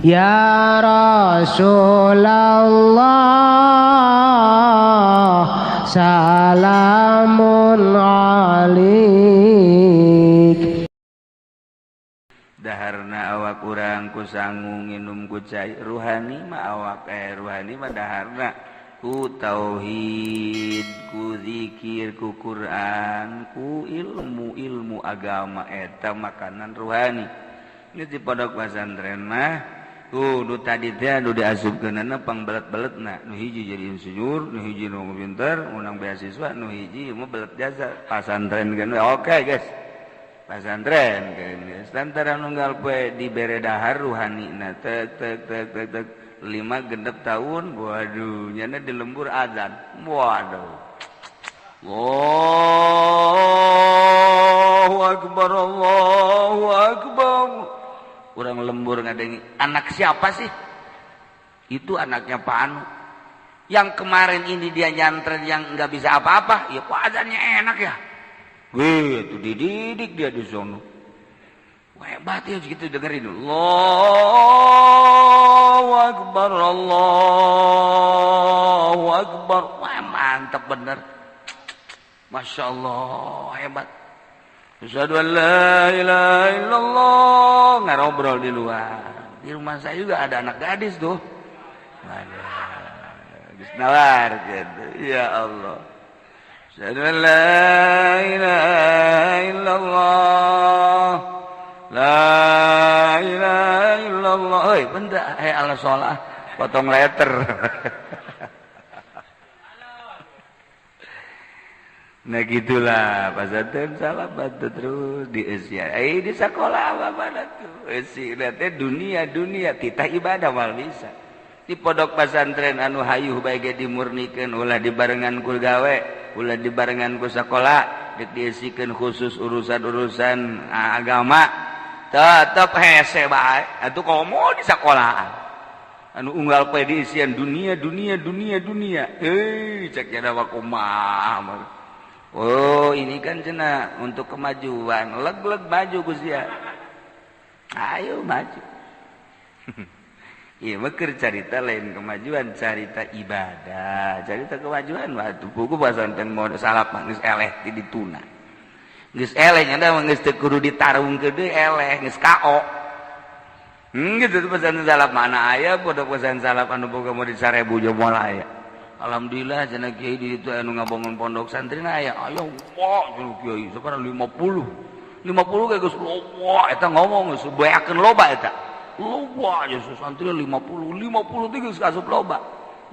Ya Rasulullah salamun alaik. Daharna awak urang ku sangu nginum ku cai ruhani mah awak ruhani mah daharna ku tauhid, ku zikir, ku Quran, ku ilmu agama eta makanan ruhani. Ini di pondok pesantren mah nu tadi teh nu diasupkeunana pangbelet-beletna, nu hiji jadi insinyur, nu hiji nu pinter, menang beasiswa, nu hiji mah belet jasa pesantren kan. Oke guys. Pesantren kan geus lantaran nunggal poe dibere dahar ruhanina tek 5 genep tahun. Waduh nyana di lembur azan. Waduh. Allahu akbar, Allahu akbar. Urang lembur ngadengi, anak siapa sih? Itu anaknya Pak Anu. Yang kemarin ini dia nyantren yang enggak bisa apa-apa, ya kok azannya enak ya? Wih, itu dididik dia di sono. Hebat ya gitu dengerin. Allahu akbar, Allahu akbar. Wah, mantap bener. Masya Allah, hebat. Asyhadu an la ilaha illallah. Ngarobrol di luar. Di rumah saya juga ada anak gadis tuh. Gadis nawar gitu. Ya Allah. Asyhadu an la ilaha illallah. La ilaha illallah. Oi, benda ala sholat potong letter. Nah gitulah pesantren salah bantu terus di usia. Di sekolah apa mana tuh? Usia teh dunia titah ibadah mal bisa. Di pondok pesantren anu hayuh bae ge dimurnikeun ulah dibarengan ku gawe, ulah dibarengan ku sakola, diisikeun khusus urusan-urusan agama. Tetep hese bae. Atuh komo di sekolahan. Anu unggal poe diisian dunia. Cek nya da kumaha. Oh, ini kan cenah untuk kemajuan. Leg-leg maju Gusti ya. Ayo maju. Iya, meukeur carita lain kemajuan, carita ibadah, carita kemajuan waktu buku pesantren mode salap geus eleh di dituna. Geus eleh nya da geus teu kudu ditarungkeun deui eleh, geus KO. Gitu pesantren salap mana aya pondok pesantren salap anu boga mau di 1000 jeung moal aya. Alhamdulillah cenah kiai di ditu anu ngabangun pondok santri aya. Ayo wah cenah kiai sekarang 50. 50 ge geus loba eta ngomong geus beakeun loba eta. Loba aja santri 50 teh geus asup loba.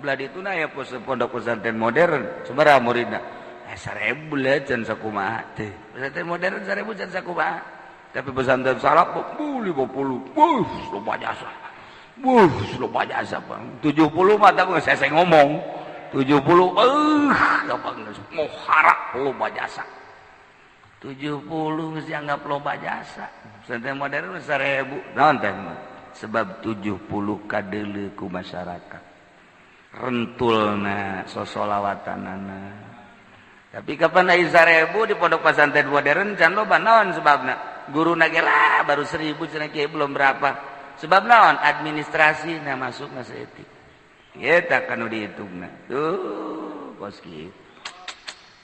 Belah dituna aya pondok pesantren modern, sabaraha muridna? 1000 lah can sakumaha teh. Pesantren modern 1000 can sakumaha. Tapi pesantren salaf 50. Loba jasa. Loba jasa Bang. 70 mah tak geus saya ngomong. 70 gampang mau harap loba jasa. 70 geus dianggap loba jasa. Pesantren modern 1000 naon teh? Sebab 70 kadeuleu ku masyarakat. Rentulna sosolawatanana. Tapi kapan aya 1000 di pondok pesantren modern can loba naon sebabna? Guruna ge lah baru 1000 cenah kieu belum berapa. Sebab naon? Administrasi na masukna saeutik. Eta kanu dihitungna. Tuh, bos kieu.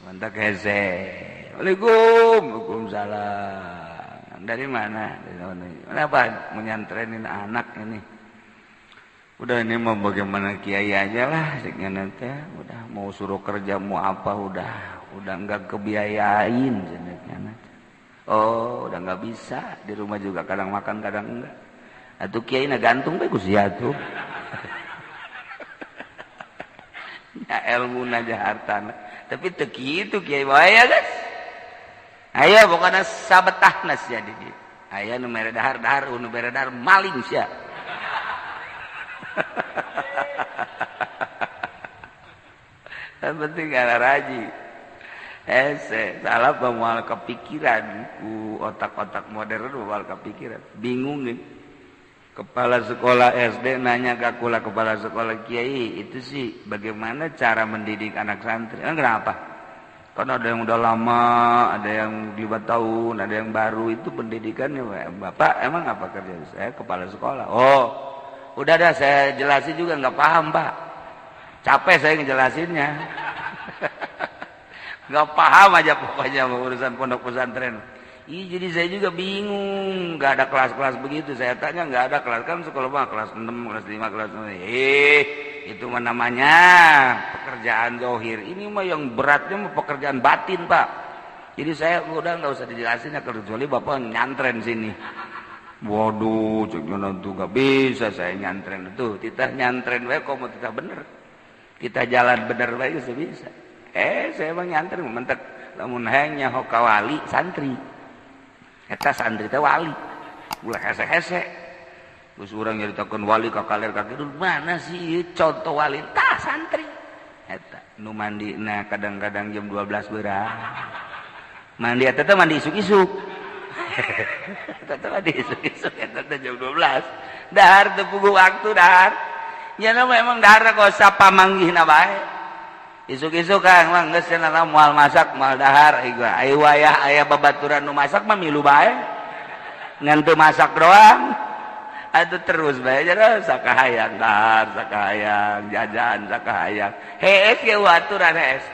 Mantap hese. Waalaikumsalam. Dari mana? Kenapa menyantrenin anak ini? Udah ini mau bagaimana kiai aja lah, segala nanti. Udah mau suruh kerja mau apa udah enggak kebiayain jeneknya. Oh, udah enggak bisa. Di rumah juga kadang makan kadang enggak. Atuh kiai na gantung bae ku sia tuh. Ya ilmu naja hartana. Tapi teu kitu kiai bae ya guys. Aya pokona sabetahna sia di dieu. Aya nu mere dahar-dahar, nu mere dahar maling sia. Yang penting ada raji. Salah moal kepikiran ku otak-otak modern moal kepikiran. Bingung nih. Kepala sekolah SD nanya ke kula kepala sekolah kiai, itu sih bagaimana cara mendidik anak santri? Kenapa? Karena ada yang udah lama, ada yang 5 tahun, ada yang baru. Itu pendidikannya. Bapak emang apa kerja? Saya kepala sekolah. Oh, Udah dah saya jelasin juga nggak paham Pak. Capek saya ngejelasinnya. Nggak paham aja pokoknya urusan pondok pesantren. Iya jadi saya juga bingung. Nggak ada kelas-kelas begitu. Saya tanya nggak ada kelas. Kan sekolah mah kelas 6, kelas 5, kelas 6. Itu mah namanya pekerjaan zohir. Ini mah yang beratnya mah pekerjaan batin Pak. Jadi saya udah nggak usah dijelasin ya kecuali Bapak nyantren sini. Waduh, ceknya nanti nggak bisa saya nyantren itu. Kita nyantren wae kok mau kita bener. Kita jalan bener wae bisa. Saya emang nyantren mentek lamun hanya hokawali santri. Eta santri teh wali. Ulah hese-hese. Geus urang nyaritakeun wali ka kaler ka kidul mana sih contoh wali tah santri. Eta nu mandina kadang-kadang jam 12 beurang. Mandi eta teh mandi isuk-isuk. Eta mandi isuk-isuk eta teh jam 12. Dahar teu puguh waktu dahar. Nya memang dahar kok sapa manggihna bae. Isuk-isuk Kang mah geus cenah moal masak moal dahar aya wayah aya babaturan nu masak mah milu bae. Ngan teu masak doang. Atuh terus bae jana sakahayang dahar, sakahayang jajan, sakahayang. Hees ge aturan hees.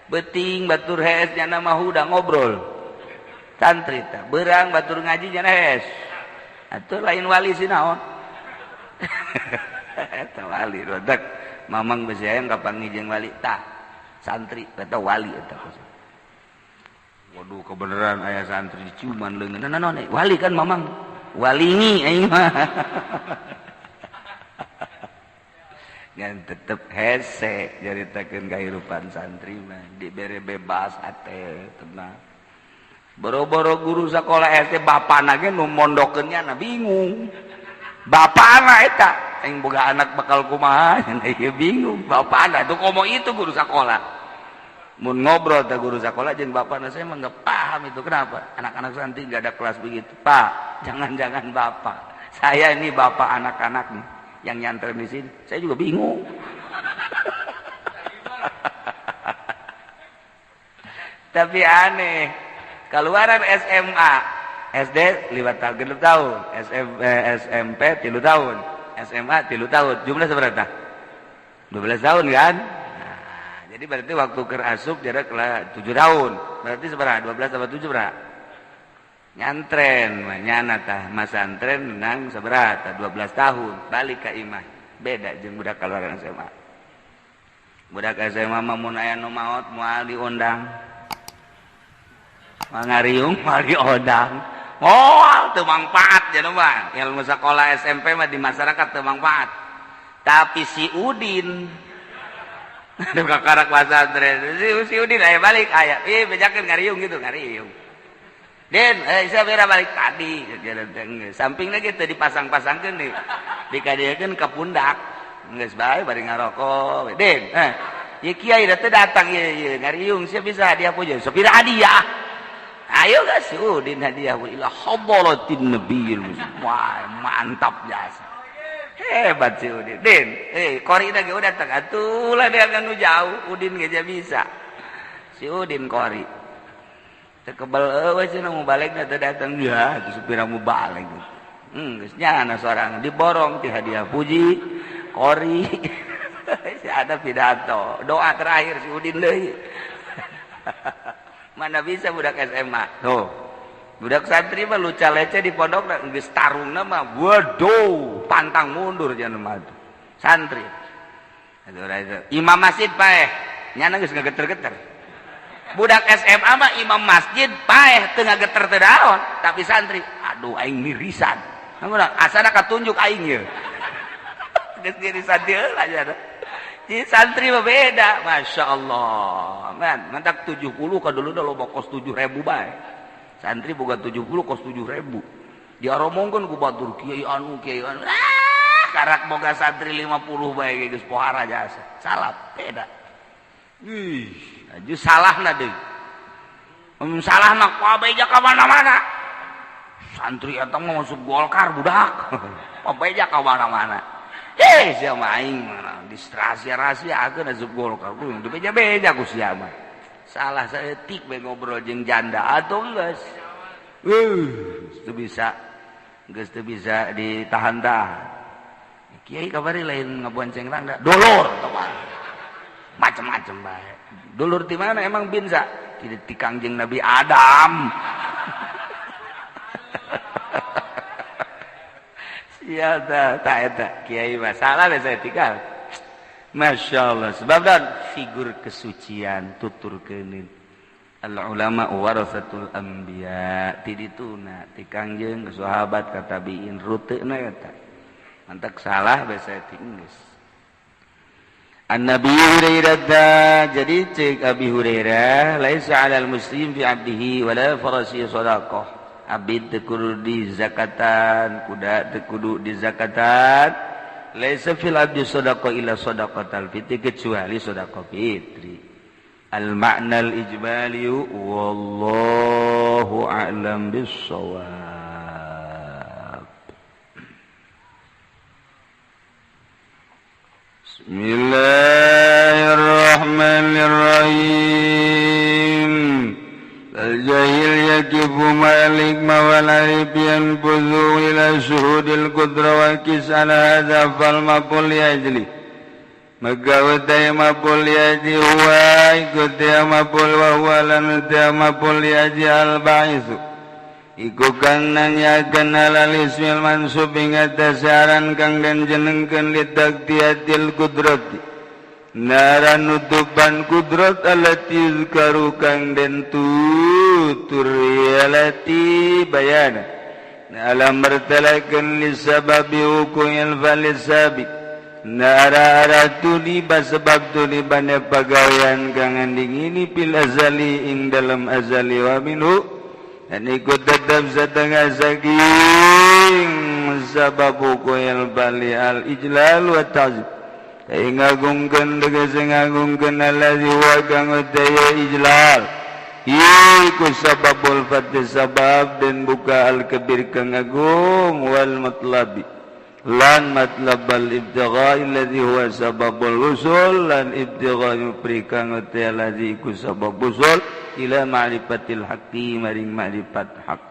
Beuting batur hees nya mah udah ngobrol. Santri teh beurang batur ngaji nya hees. Atuh lain wali sinaon. Eta wali rodak. Mamang besi hayang kapan ngijeng wali tah santri eta wali eta. Waduh kebenaran aya santri cuman leungeun naon wali kan mamang walingi aing mah. Ngan tetep hese jaritakeun kahirupan santri mah dibere bebas ate tenang. Boro-boro guru sakola SD bapana ge nu mondokeun nya bingung. Bapana eta yang boga anak bakal kumaha ya bingung bapana tuh komo itu guru sekolah mun ngobrol teh guru sekolah jeung bapana saya mah nggak paham itu kenapa anak-anak santri nggak ada kelas begitu Pak jangan-jangan bapak saya ini bapak anak-anak nih yang nyanter di sini saya juga bingung. Tapi aneh keluaran SMA SD 5 tahun SMP 3 tahun SMA 3 tahun jumlah seberapa? 12 tahun kan? Nah, jadi berarti waktu keur asup jarak 7 tahun berarti seberapa? 12 tambah 7 berapa? Nyantren nyana tah mas santren nang seberapa? 12 tahun balik ke imah beda jeung budak keluaran SMA. Budak SMA mah mun aya nu maot moal diundang mangariung moal diundang. Oh, teu mangpaat cenah mah. Ilmu sekolah SMP mah di masyarakat teu mangpaat. Tapi si Udin anu kakarak pasantren, si Udin aya balik aya. Bejakeun ngariung gitu, ngariung. Den, sabera balik tadi. Sampingna ge teu dipasang-pasangkeun dikadiekeun ka pundak. Geus bae bari ngarokok. Den, ieu kiai teh datang ieu ngariung, sia bisa hadiah puji. Sopir hadiah. Ayo guys, Udin hadiah ila hadaratin nabiyil wah mantap jasa. Hebat si Udin. Den, Korina ge udah datang atuh lah dia anu jauh, Udin ge bisa. Si Udin Kori. Teu kebal eueuh cenah mau balikna teu datang ya, teu supira mau balik. Geus nyana sorangan diborong ti hadiah puji Kori. Si ada pidato, doa terakhir si Udin deui. Mana bisa budak SMA tuh budak santri mah luca lece di pondok geus tarungna mah waduh pantang mundur jangan mah santri imam masjid paeh nyana geus ngageter-geter budak SMA mah imam masjid paeh teu ngageter teu daon tapi santri aduh aing mirisan asana katunjuk aing ye geus mirisan deula nya di santri mah beda, masya Allah. Man, mantak 70 ka dulu dah loba kos 7.000 bae. Santri boga 70 kos 7.000. Diaromongkeun ku batur kiai anu. Karak boga santri 50 bae geus pohara jasa. Salah beda. Aju salahna deui. Salahna ku abeja ka mana-mana. Santri eta mah masuk Golkar budak. Abeja ka mana-mana. Siapa aing mah distrasia-rasia akeun asup Golkar kudu dibeja-beja ku sia mah. Salah saeutik bae ngobrol jeung janda atuh geus. Teu bisa. Geus teu bisa ditahan-tahan. Kiai kabari lain ngabonceng rangda dulur teman macam-macam bae dulur di mana emang binsa di Kangjeng Nabi Adam sia ta eta kiai masalah saya tinggal Masya Allah sebab dan figur kesucian tuturkeun al ulama warasatul anbiya ti dituna ti Kangjeng sahabat ka tabiin ruteuna eta mantak salah bahasa Inggris. An-Nabi Hurairah jadi cek Abi Hurairah laisa 'alal muslim fi 'abdihi wala farasi shadaqah. Abid teu kudu di zakatan, kuda teu kudu di zakatan. Laisa fil 'abdi shadaqah illa shadaqatal fitri kecuali shadaqah fitri. Al-ma'na al-ijmali wallahu a'lam bis-shawab. Bismillahirrahmanirrahim. Al-jahil yakifu malik mawal arif yanfuzu ila syuhudil qudra wa kis ala hadha fal mapul yajli magawatay mapul yaji huwa ikutya mapul wa huwa lanutya mapul yaji al-ba'isu iku kang nanyakeun alal ismil mansub ing atasaran kang den jenengkeun litaktiatil kudrati naran nutupan kudrat alati yuzkaru kang den tutur alati bayana alam bertalakeun lisababi hukmil falisabi nara aratu di basebab tu di bana pagawean kang anding ini pil azali ing dalam azali wa minhu dan ikut tetap setengah saking sababu koyal bali al ijlal wa ta'zim ngagungkeun tegese ngagungkeun allazi wa kang utaya ijlal iku sababul fatih sabab dan buka al kabir kang agung wal matlabi lan matlabal ibtigha allazi huwa sababul usul lan ibtigha yupri kang utaya allazi iku sabab usul ila ma'rifatil haqqi maring ma'rifat hak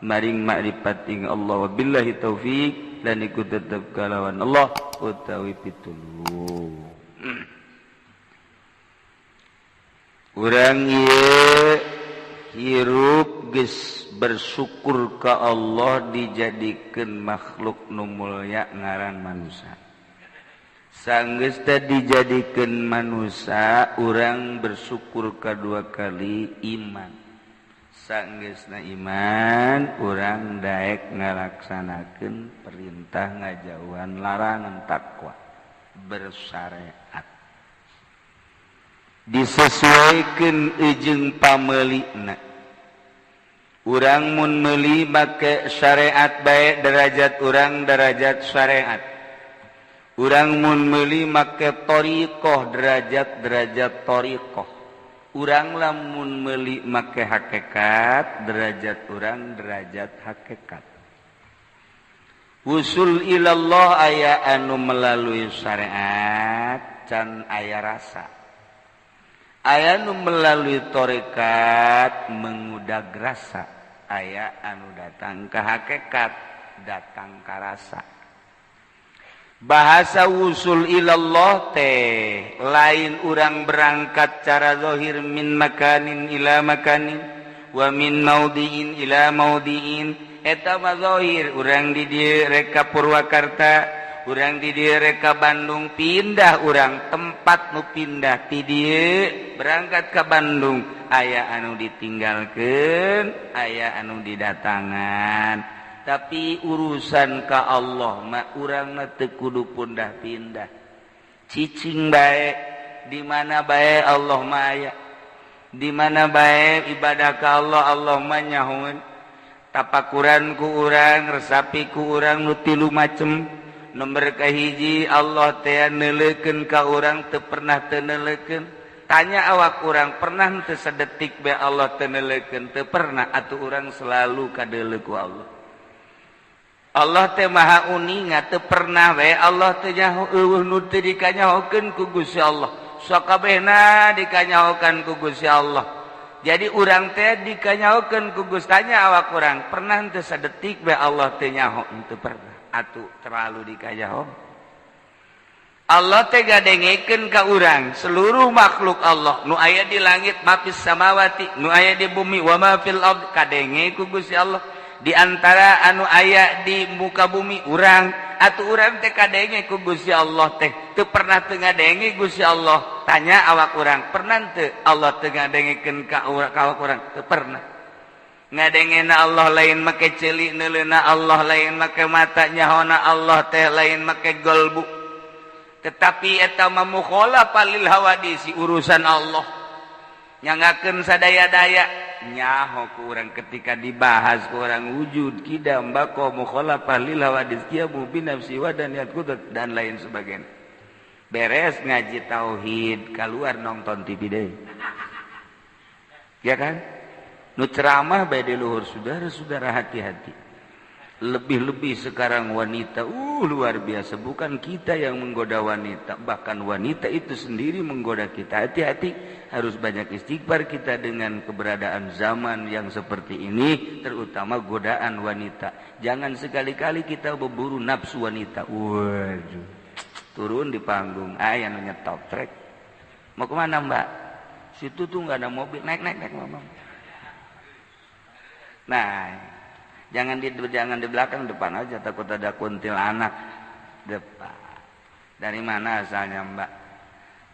maring ma'rifat ing Allah wabillahi taufik lan iku tetep kalawan Allah utawi pitulung urang ieu hirup geus bersyukur ka Allah dijadikeun makhluk nu mulya ngaran manusia sanggeus teh dijadikeun manusia urang bersyukur kedua kali iman sanggeusna iman urang daek ngalaksanakeun perintah ngajauhan larangan takwa bersyariat disesuaikeun jeung pameulina urang mun meuli make syariat bae derajat urang derajat syariat urang mun meuli make thariqah derajat thariqah urang lamun meuli make hakikat derajat urang derajat hakikat usul ilallah aya anu melalui syariat can aya rasa aya anu melalui thariqat mengudag rasa aya anu datang ke hakikat datang ka rasa bahasa usul ilallah teh lain urang berangkat cara zahir min makanin ila makanin wa min maudhi'in ila maudhi'in eta mah zahir urang di dieu reka Purwakarta urang di dieu reka Bandung pindah urang tempat nu pindah ti dieu berangkat ke Bandung aya anu ditinggalkeun aya anu didatangan tapi urusan ka Allah mah urangna teu kudu pindah-pindah cicing bae di mana bae Allah mah aya di mana bae ibadah ka Allah Allah mah nyahoeun tapakuran ku urang resapi ku urang nu tilu macem nomor kahiji Allah teh neuleukeun ka urang teu pernah teu neuleukeun tanya awak urang pernah teu sadetik bae Allah teu neuleukeun teu pernah atuh urang selalu kadeuleu ku Allah Allah teh maha uning teu pernah we Allah teh nyaho eueuh nu teu dikanyahokeun ku Gusti Allah sakabehna dikanyahokeun ku Gusti Allah jadi urang teh dikanyahokeun ku Gusti tanya awak urang pernah teu sadetik we Allah teh nyaho teu pernah atuh terlalu dikanyaho Allah teh gadengekeun ka urang seluruh makhluk Allah nu aya di langit mapis samawati nu aya di bumi wa ma fil ard kadenge ku Gusti Allah di antara anu aya di muka bumi urang atuh urang teh kadenge ku Gusti Allah teh teu pernah teu ngadenge Gusti Allah tanya awak urang pernah teu Allah teu ngadengekeun ka awak urang teu pernah ngadengena Allah lain make ceuli neuleuna Allah lain make mata nyahona Allah teh lain make golbu tetapi eta mukhalafah lil hawadisi urusan Allah nyangakeun sadaya-daya nyaho ku urang ketika dibahas ku urang wujud kidam bako mukhalafah lil hawadis qiyamu bi nafsi wa daniyat qudrat dan lain sebagainya beres ngaji tauhid keluar nonton TV deui ya kan nu ceramah bae di luhur saudara-saudara hati-hati lebih-lebih sekarang wanita luar biasa bukan kita yang menggoda wanita bahkan wanita itu sendiri menggoda kita hati-hati harus banyak istighfar kita dengan keberadaan zaman yang seperti ini terutama godaan wanita jangan sekali-kali kita berburu nafsu wanita waduh turun di panggung aya nu nyetop trek mau kemana mbak situ tuh nggak ada mobil naik mama nah jangan di belakang depan aja takut ada kuntilanak depan dari mana asalnya mbak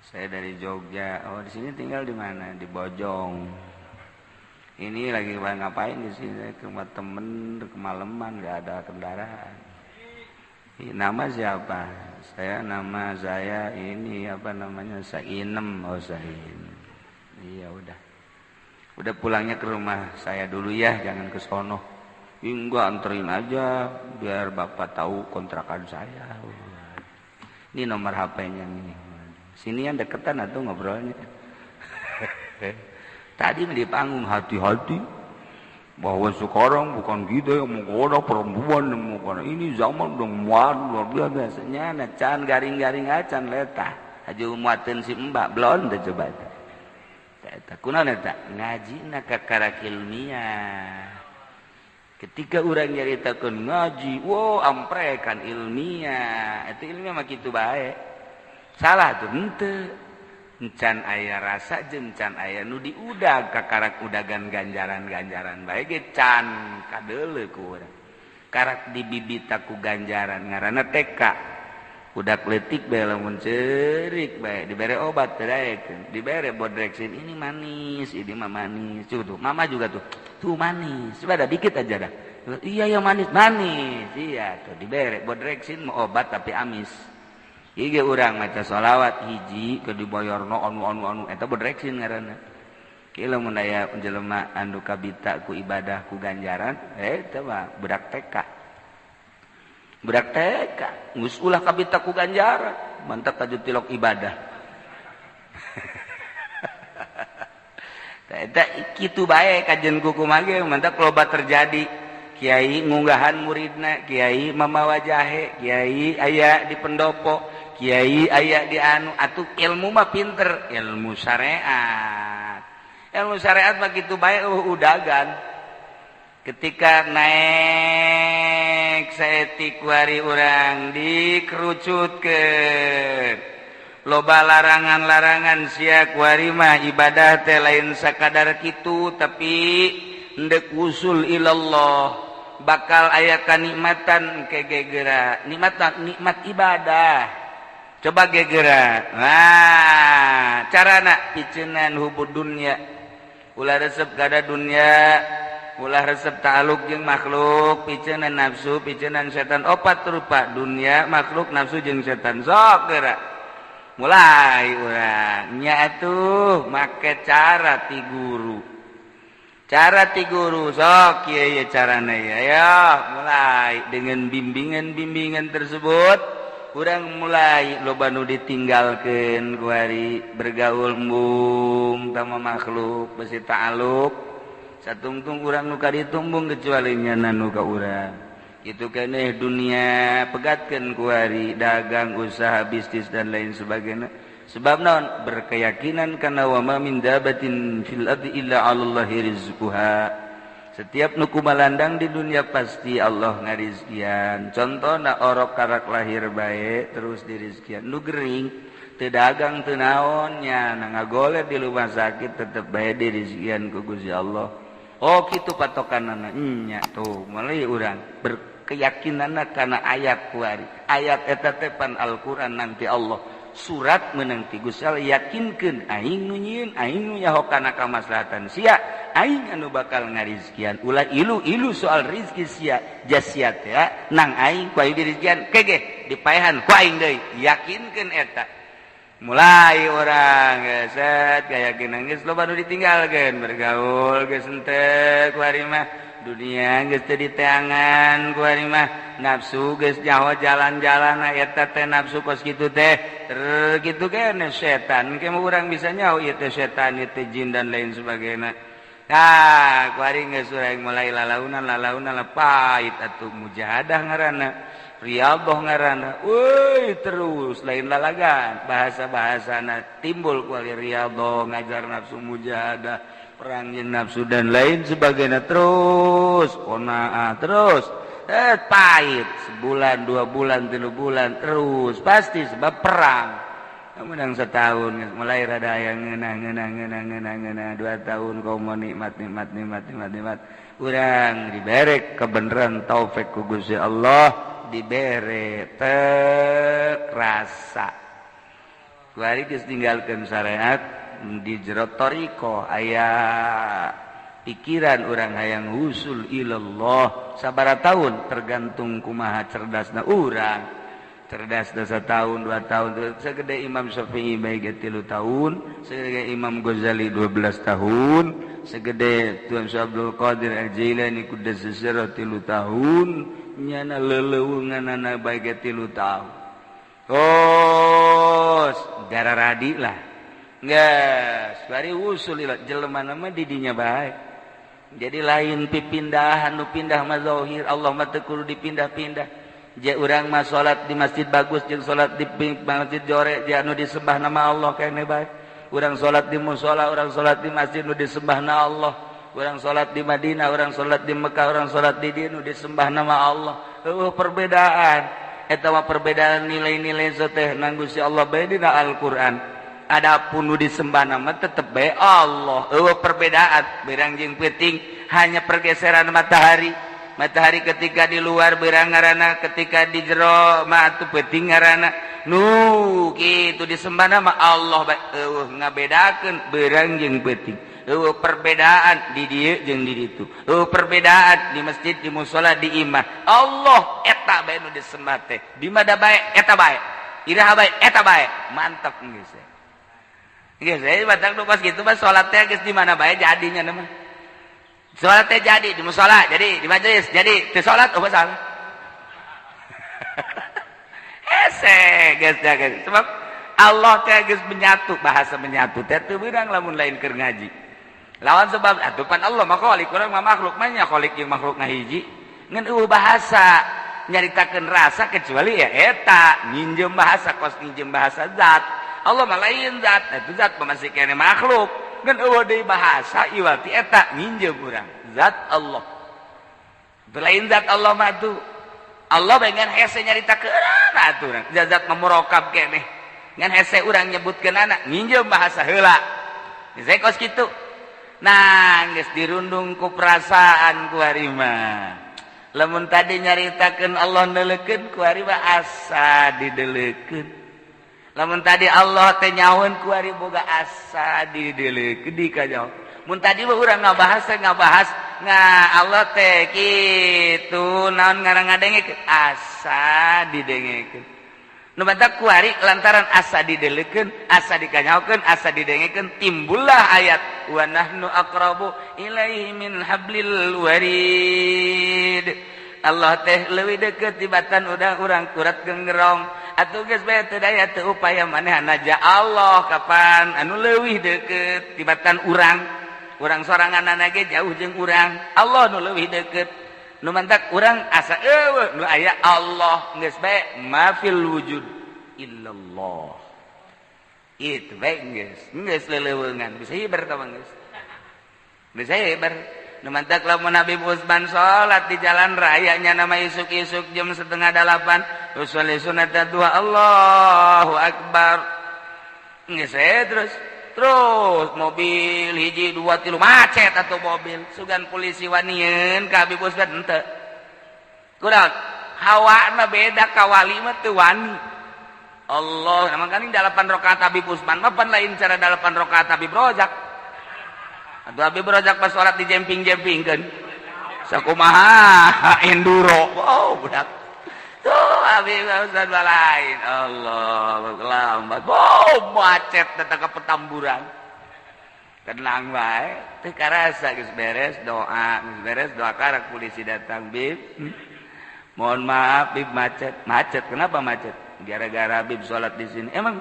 saya dari Jogja oh di sini tinggal di mana di Bojong ini lagi ngapain di sini ke rumah temen kemalaman nggak ada kendaraan nama siapa nama saya ini apa namanya Sainem oh Sainem iya udah pulangnya ke rumah saya dulu ya jangan ke sono enggak anterin aja biar bapak tahu kontrakan saya ini nomor HP-nya nih sini yang deketan atau ngobrolnya tadi di panggung hati-hati bahwa sekarang bukan kita yang menggoda perempuan yang menggoda ini zaman udah muat luar biasanya nah can garing-garing acan letah aja muatin si mbak blon deh coba kunaon eta ngajina ka karak ilmiah ketika urang nyaritakeun ngaji amprekan ilmiah eta ilmiah mah kitu bae salah tuh henteu encan aya rasa jeung can aya nu diudag ka karak udagan ganjaran-ganjaran bae ge can kadeuleu ku urang karak dibibita ku ganjaran ngaranna TK udah letik bae lamun ceurik bae dibere obat teh daekeun dibere bodrexin ini manis ini mah manis tuh mama juga tuh manis coba dah dikit aja dah iya yang manis iya tuh dibere bodrexin mau obat tapi amis ieu ge urang maca sholawat hiji ke diboyorno anu eta bodrexin ngaranna kieu lamun aya jelema anu kabita ku ibadah ku ganjaran eta mah budak TK budak TK geus ulah kabita ku ganjaran mantap tajud tilok ibadah eta kitu bae kajen ku kumaha ge mantap loba terjadi kiai ngunggahan muridna kiai mamawa jahe kiai aya di pendopo kiai aya di anu atuh ilmu mah pinter ilmu syariat mah kitu bae udagan ketika naik saetik wari urang dikerucutkeun loba larangan-larangan sia kuari mah ibadah teh lain sakadar kitu tapi endek usul ilallah bakal aya kanikmatan ke gegera nikmat ibadah coba gegera nah carana piceunnan hubud dunya ulah resep kada dunya ulah resep ta'aluk jeung makhluk piceunnan nafsu piceunnan setan opat rupa dunia makhluk nafsu jeung setan sok geura mulai urang nya atuh make cara ti guru sok kieu carana ya mulai dengan bimbingan tersebut urang mulai loba nu ditinggalkeun ku ari bergaul embung tama makhluk besi ta'aluk satungtung urang nu kaditumbung kecuali nyana nu ka urang kitu keneh dunia pegatkeun ku ari dagang usaha bisnis dan lain sebagainya sebab naon berkeyakinan kana wa ma min dabatin fil ardi illa 'alallahi rizquha Setiap nuku malandang di dunia pasti Allah ngarizkian. Contohna orok karak lahir baik terus dirizkian. Nu gering, teu dagang teu naonnya, ngagole di rumah sakit tetep baik dirizkian ku Gusti Allah. Oh kitu patokanana nya tuh mulai urang berkeyakinanna kana ayat kuari. Ayat eta teh pan Al-Qur'an nanti Allah surat menang ti Gusti Allah yakinkeun aing nu nyieun aing nu nyaho kana kamaslahatan sia aing anu bakal ngarizkian ulah ilu soal rizki sia jasiat ya nang aing ku aing dirizkian kege dipaehan ku aing deui yakinkeun eta mulai orang geus kayakinan geus loba nu ditinggalkeun bergaul geus henteu ku ari mah dunia geus teu diteangan ku ari mah nafsu geus nyaho jalan-jalan eta teh nafsu kos kitu teh kitu kene setan ke urang bisa nyaho ieu teh setan ieu teh jin dan lain sebagainya. Nah, ku ari geus urang mulai lalaunan pait atuh mujahadah ngaranna riyadhah ngaranna euy terus lain lalagan bahasa-bahasana timbul ku ari riyadhah ngajar nafsu mujahadah perangin nafsu dan lain sebagainya terus qanaah terus pahit sebulan 2 bulan 3 bulan terus pasti sebab perang menang setahun mulai rada yang ngeunah 2 tahun kau mau nikmat urang dibere kebenaran taufik ku Gusti Allah dibere terasa kuari geus tinggalkeun syariat di jero toriko aya pikiran orang hayang husul ilallah sabaraha tahun tergantung kumaha cerdasna urang cerdasna 1 tahun 2 tahun segede Imam Syafi'i bae 3 tahun segede Imam Ghazali 12 tahun segede Tuan Syekh Abdul Qadir Al-Jailani kudas sesera 3 tahun nyana leuleunganana bae 3 tahun terus gara radi lah geus bari usul jelema mah didinya bae jadi lain pipindahan nu pindah mah zahir Allah mah teu kudu dipindah-pindah je urang mah salat di masjid bagus jeung salat di masjid jore je anu disembah nama Allah kene bae urang salat di mushola urang salat di masjid nu disembahna Allah urang salat di Madinah urang salat di Mekah urang salat di dieu nu disembah nama Allah perbedaan eta mah perbedaan nilai-nilai teh nang Gusti Allah bae dina Al-Qur'an. Adapun nu disembah nama tetep bae Allah. Perbedaan berang jeung peuting hanya pergeseran matahari. Matahari ketika di luar berang ngaranna, ketika di jero mah atuh peuting ngaranna. Nu kitu disembah nama Allah bae. Ngabedakeun berang jeung peuting. Perbedaan di dieu jeung di ditu. Perbedaan di masjid, di mushola, di imah. Allah eta bae nu disembah teh. Di mana bae eta bae. Iraha bae eta bae. Mantap geus. Geus batak nu pas kitu mah salat teh geus di mana bae jadinya mah. Salat teh jadi di mushola, jadi di majelis, jadi teu salat oh salah. Hese geus jaga. Sebab Allah teh geus menyatu, bahasa menyatu teh teu beurang lamun lain keur ngaji. Lawan sebab atuh pan Allah mah khaliq urang mah makhluk mah nya khaliq jeung makhluk ngahiji. Ngan bahasa nyaritakeun rasa kecuali ya eta nginjem bahasa kos nginjem bahasa zat. Allah mah lain zat, itu zat masih kene makhluk. Ngan eueuh deui bahasa iwati eta nginjem urang zat Allah. Itu lain zat Allah mah tuh. Allah pengen hese nyaritakeun atuh urang. Zat memurokab keneh. Ngan hese urang nyebutkeun anak nginjem bahasa heula. Saya kos kitu. Nah, geus dirundung ku perasaan ku ari mah. Lamun tadi nyaritakeun Allah neuleukeun ku ari mah asa dideuleukeun. Lamun tadi Allah teh nyahoeun ku ari boga asa dideuleukeun di ka nyaho. Mun tadi mah urang ngabahas Allah teh kitu naon ngarang ngadengkeun asa didengekeun. Nu batak ku ari lantaran asa dideuleukeun, asa dikanyahokeun, asa didengekeun timbullah ayat wa nahnu aqrabu ilaihi min hablil warid. Allah teh leuwih deukeut tibatan urang kurat geungerong. Atuh geus bae teu daya teu upaya manehna ja Allah kapan anu leuwih deukeut tibatan urang. Urang soranganna ge jauh jeung urang. Allah nu leuwih deukeut. Nu mantak urang asa eueuh nu aya Allah geus bae mafil wujud illallah. Itu bae geus leuleungan bisa hibar ta geus. Bisa hibar. mantak lamun Habib Usman salat di jalan raya nya nama isuk-isuk jam 7:30 usolli sunat duha Allahu akbar geus terus mobil hiji 2 3 macet atau mobil sugan polisi wanieun ka Habib Usman henteu kunaon hawana beda ka wali mah teu wani Allah makanya 8 rakaat Habib Usman mah pan lain cara 8 rakaat Habib Rojak atuh Habib Rojak pas salat di jemping-jempingkeun sakumaha enduro budak tuh Habib Usman lain Allah lambat macet datang ke Petamburan tenang bae teu karasa geus beres doa karak polisi datang Bib mohon maaf Bib macet kenapa macet gara-gara Habib sholat di sini. Emang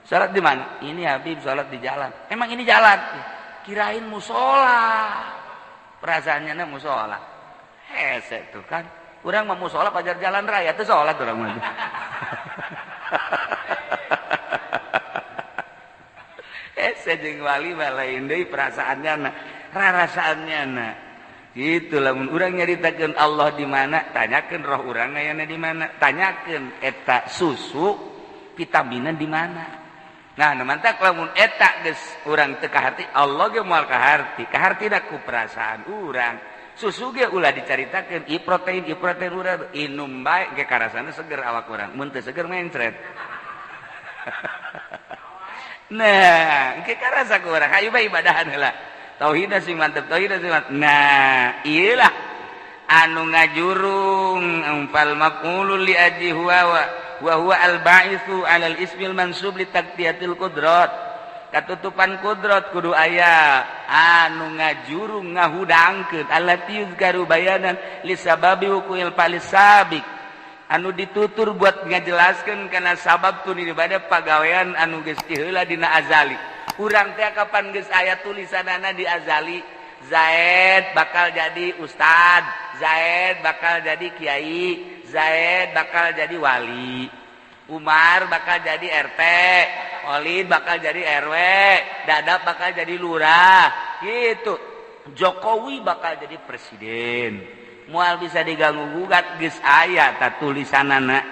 sholat di mana? Ini Habib sholat di jalan. Emang ini jalan? Kirain musola. Perasaannya musola. Hese tuh kan. Urang mah musola pajar jalan raya tuh sholat urang mah. Hese jeung wali mah lain deui perasaannya rarasaannya gitu lamun urang nyaritakeun Allah di mana tanyakeun roh urang aya di mana tanyakeun eta susu vitamina di mana nah mantak lamun eta geus urang teu ka harti Allah ge moal ka hartina ku perasaan urang susu ge ulah dicaritakeun ieu protein urang inum bae ge karasana seger awak urang mun teu seger mencret nah ge karasa ku urang hayu bae ibadahan heula tauhidna sing mantep nah iyalah anu ngajurung fal maqulul li aji huwa al ba'itsu 'alal ismil mansub li taqdiyatil qudrat katutupan kudrat kudu aya anu ngajurung ngahudangkeun allati yuzkaru bayanan li sababi hukumil palisabik anu ditutur buat ngajelaskeun kana sabab tun ibadah pagawean anu geus ti heula dina azali urang teh kapan geus aya tulisanana di azali Zaid bakal jadi ustad, Zaid bakal jadi kiai, Zaid bakal jadi wali, Umar bakal jadi RT, Walid bakal jadi RW, Dadap bakal jadi lurah gitu. Jokowi bakal jadi presiden. Moal bisa diganggu gugat geus aya ta tulisanana.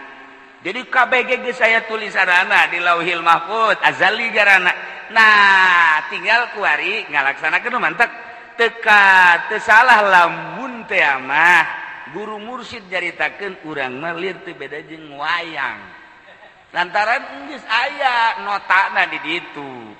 Jadi KBG geus aya tulisanana di Lauhil Mahfuz azali garana. Nah, tinggal kuari ngalaksanakeun mantep teka teu salah lamun teh mah guru mursyid jaritakeun urang mah lieur teu beda jeung wayang. Lantaran geus aya notana di ditu.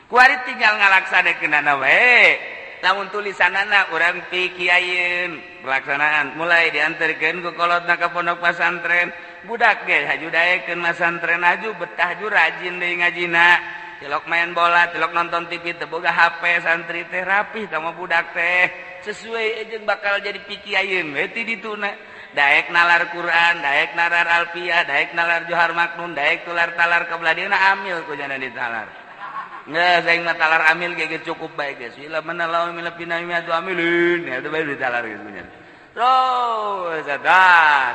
Kuari tinggal ngalaksanakeunana wae. Lamun tulisanana urang pikiayeun pelaksanaan mulai dianterkeun ku kolotna ka pondok pesantren. Budak ge haju daekeun pesantren haju betah ju rajin deui ngajina. Tilok main bola, tilok nonton TV, teu boga HP santri teh rapih sama budak teh. Sesuai jeung bakal jadi pikiayeun we ti dituna. Daek nalar Quran, daek nalar Alfiyah, daek nalar Johar Maknun, daek tular talar kabladieuna amil ku jana ditalar. Ngeus aing mah talar amil ge cukup bae geus. Wila manalau mila pinami atu amilin, ya teu bae ditalar geus punya. Terus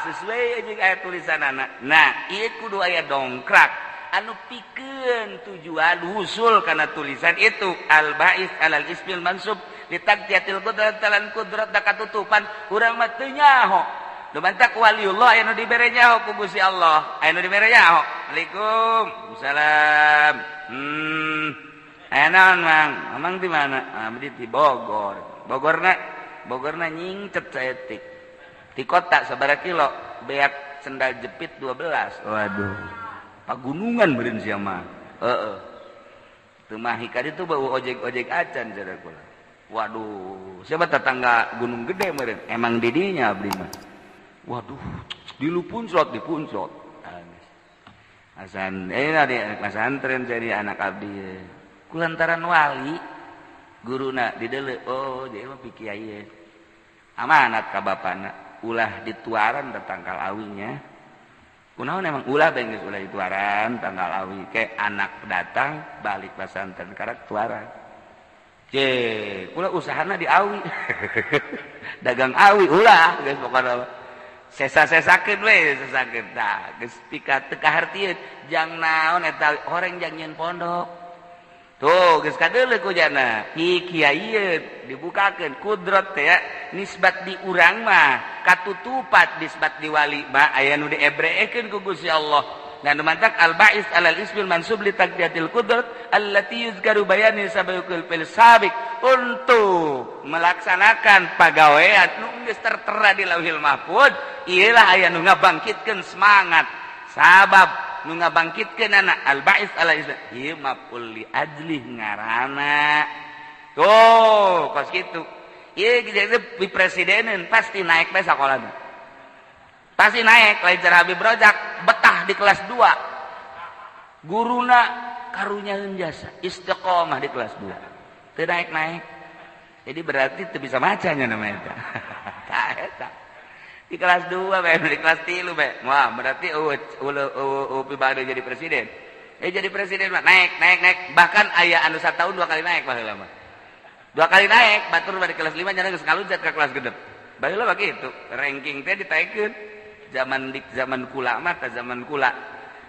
sesuai jeung aya tulisanana. Nah, ieu kudu aya dongkrak. Anu pikeun tujuan husul kana tulisan itu al ba'is alal ismil mansub li taqdiyatil qudrat talan qudrat da katutupan urang mah teu nyaho do mantak waliullah anu dibere nyaho ku Gusti Allah anu dibere nyaho Waalaikumsalam naon mang di mana di Bogor Bogorna nyingcet saeutik di kota sabaraha kilo beak sendal jepit 12 waduh pagunungan meureun sia mah. Teu mah hikadi tu bau ojek-ojek acan cara kula. Waduh, siapa tetangga Gunung Gede meureun? Emang di dinya abdi mah. Waduh, dilupuncrot. Asan di pesantren jadi anak abdi. Kulantaran wali guruna dideuleu oh jadi mah pikiai. Amanat ka bapana ulah dituaran da tangkal awinya. Kunaon emang ulah bae geus ulah dituaran tanggal awi ke anak datang balik pesantren karak tuaran. Kula usahana di awi. Dagang awi ulah geus pokona sesa-sesakeun we sesakeun tah geus pika teu kahartieun jang naon eta horeng jang nyeun pondok. tuh geus kadeuleu ku jana kiai dibukakeun kudrat teh ya nisbat di urang mah katutupat nisbat di wali mah aya nu diebreekeun ku Gusti Allah dan mantak al-ba'is alal ismil mansub li taqdiyatil qudrat allati yuzkaru bayani sabaqul fil sabiq untuk melaksanakan pagawean nu geus tertera di Lauhil Mahfuz iyalah aya nu ngabangkitkeun semangat sabab nu ngabangkitkeun anak al-ba'is ala islam ieu maf'ul li ajli ngaranna tuh kos kitu ieu jadi presidenan pasti naik bae sakolana pasti naik lain cara Habib Rojak betah di kelas 2 guruna karunyaeun jasa istiqomah di kelas 2 teu naik-naik jadi berarti teu bisa macanya namanya eta tah eta di kelas 2 bae di kelas 3 bae wah berarti upi bade jadi presiden jadi presiden mah naik bahkan aya anu satahun 2 kali naik baheula mah 2 kali naik batur bade kelas 5 nya geus ngaluncat ka kelas gedep baheula mah kitu ranking teh ditaikeun zaman kula mah teh zaman kula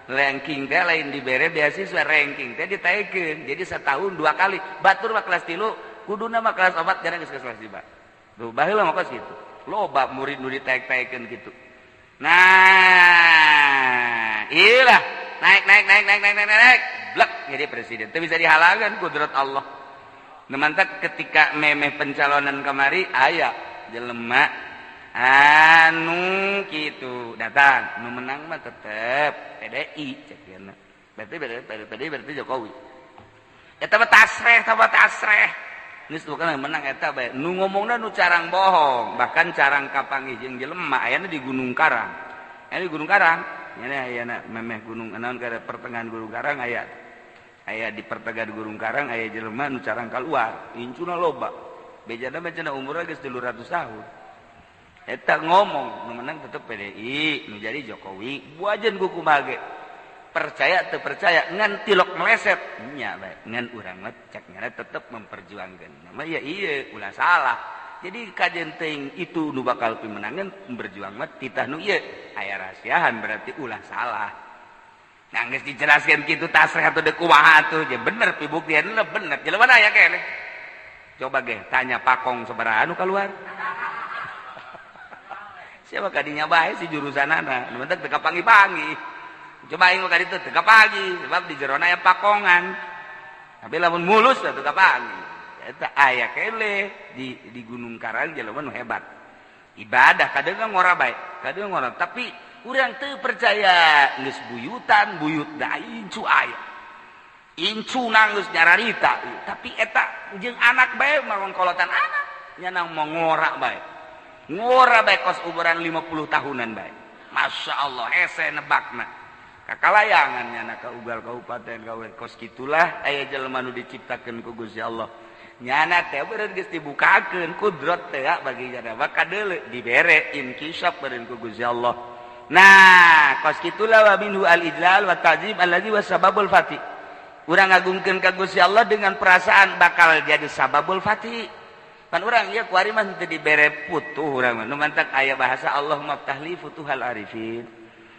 ranking teh lain dibere beasiswa ranking teh ditaikeun jadi setahun 2 kali batur mah kelas 3 kuduna mah kelas 4 nya geus kelas 5 tuh baheula mah kos kitu loba murid nu ditaek-taekeun gitu. Nah, iyalah naik blek jadi presiden. Teu bisa dihalangan kudrat Allah. Nemantak ketika memeh pencalonan kemari aya jelema anu kitu datang nu menang mah tetep PDI cek yeuna. Berarti Jokowi. Eta mah tasreh. Geus bukan menang eta bae. Nu ngomongna nu carang bohong, bahkan carang kapanggih jeung jelema ayana di Gunung Karang. Aya di Gunung Karang, ayana memeh gunung anaon ka pertengahan Gunung Karang aya. Aya di pertengahan Gunung Karang aya jelema nu carang kaluar, incuna loba. Bejana mah cenah umurna geus 300 tahun. Eta ngomong nu menang tetep PDI, nu jadi Jokowi. Buajeun ku kumaha ge. Percaya atau percaya ngan tilok meleset nya bae ngan urang mah cek nyana tetep memperjuangkeun nama ya iya ulah salah jadi kajen teuing itu nu bakal pimenangan berjuang mah titah nu ieu aya rahasiahan berarti ulah salah nah geus dijelaskeun kitu tasreh atuh deuk kumaha atuh ya bener pibuktianna bener jelema aya keneh coba ge tanya Pakong sabaraha anu keluar siapa kadinya bae si jurusanana nu mentek teu kapangi-pangi coba aing mah ka ditu teu kapagi sebab di jerona aya pakongan tapi lamun mulus teu kapagi eta aya kele di Gunung Karang jelema nu hebat ibadah kadang ngora bae kadang ngora tapi urang teu percaya geus buyutan buyut da incu aya incu nanggeus nyararita tapi eta jeung anak bae maron kolotan anak nya nang mau ngora bae kos umuran 50 tahunan bae masyaallah hese nebakna kakalayangan nyana ka ugal kabupaten gawe kos kitulah aya jelema nu diciptakeun ku Gusti Allah nyana teh beureun geus dibukakeun kudrat teh bagi jana kadeuleu dibere inkisaf beureun ku Gusti Allah nah kos kitulah wa minhu al ijlal wa ta'zim allazi wa sababul fati urang ngagungkeun ka Gusti Allah dengan perasaan bakal jadi sababul fati kan urang ieu kuari mah teu dibere putuh urang mah nu mantak aya bahasa Allahumma ftahli futuhal arifin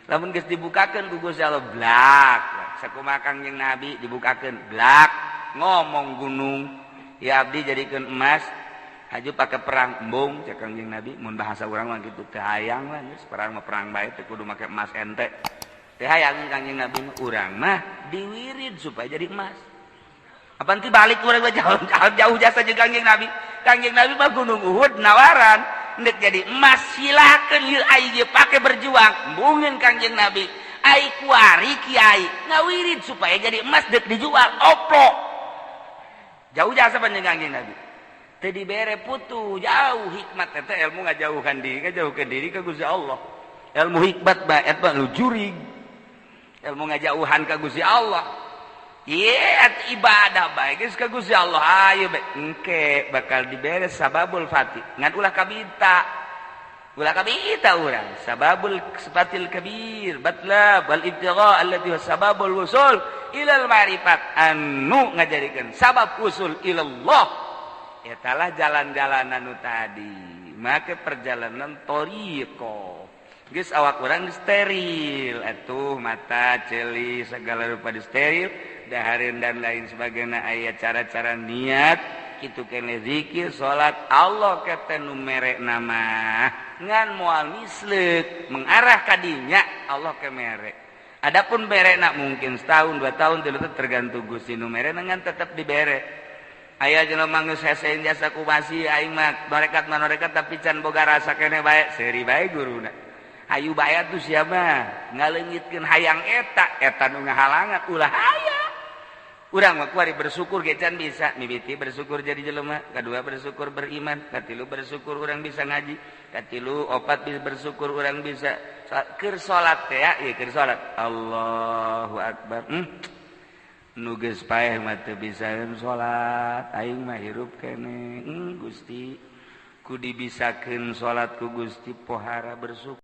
lamun geus dibukakeun ku Gusti Allah blak sakumaha Kangjeng Nabi dibukakeun blak ngomong gunung ya abdi jadikeun emas haju pake perang embung cek Kangjeng Nabi mun bahasa urang mah kitu teu hayang lah geus perang mah perang bae teu kudu make emas ente teu hayang Kangjeng Nabi mah urang mah diwirid supaya jadi emas apa nanti balik urang jauh jasa jeung Kangjeng Nabi mah gunung Uhud nawaran nek jadi emas silakeun ieu ai ge pake berjuang embungin Kangjeng Nabi ai kuari kiai ngawirid supaya jadi emas dek dijual opo jauh jasa panjang Kangjeng Nabi teu dibere putu jauh hikmat eta ilmu ngajauhkan diri ka Gusti Allah ilmu hikmat ba eta lu jurig ilmu ngajauhan ka Gusti Allah ieu ibadah bae geus ka Gusti Allah ayo bae engke bakal dibere sababul fati ngan ulah kabita urang sababul sifatil kabir batlab wal ibtigha allati was sababul wusul ilal ma'rifat anu ngajadikeun sabab usul ilallah etalah jalan-jalan anu tadi maka perjalanan thariqah geus awak urang steril atuh mata ceuli segala rupa steril dahareun dan lain sebagainya aya cara-cara niat kitu keneh zikir salat Allah kata nu merekna mah ngan moal misleuk mengarah ka dinya Allah ke mere. Adapun berekna mungkin setahun 2 tahun itu tergantung Gusti nu merekna ngan tetep dibere. Aya jelema geus hesein jasa ku basi aing mah norekat tapi can boga rasa keneh bae seuri bae guruna. Hayu bae tuh siapa ngaleungitkeun hayang eta nu ngahalangan ulah aya. Urang mah kuari bersyukur ge can bisa mimiti bersyukur jadi jelema, kadua bersyukur beriman, katilu bersyukur urang bisa ngaji, katilu opat bersyukur urang bisa keur salat teh ya, ieu keur salat Allahu akbar. Nu geus paeh mah teu bisaeun salat, aing mah hirup keneh. Gusti ku dibisakeun salat ku Gusti pohara bersyukur